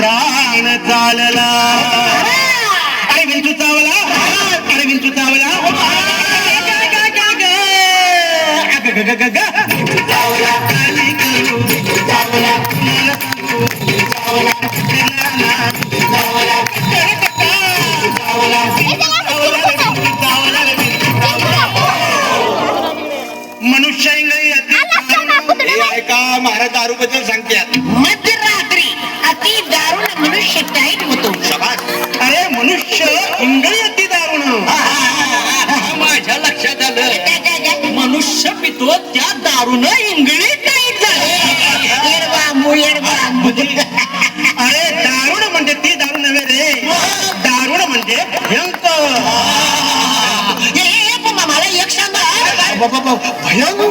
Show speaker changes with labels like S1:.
S1: प्राण चालला. अरे विंचू चावला, अरे विंचू चावला. मनुष्य इंगळी
S2: ऐका महाराज दारू बद्दल सांगतात.
S3: मध्यरात्री अति दारुण मनुष्य टाईट होतो.
S1: अरे मनुष्य इंगळी अति दारुण.
S2: माझ्या लक्षात आलं. मनुष्य पितो त्या दारून इंगळी टाईट झाली.
S1: अरे दारुण म्हणजे ती दारू नव्हे रे, दारुण म्हणजे भयंकर.
S3: मला एक सांगा,
S2: भयंकर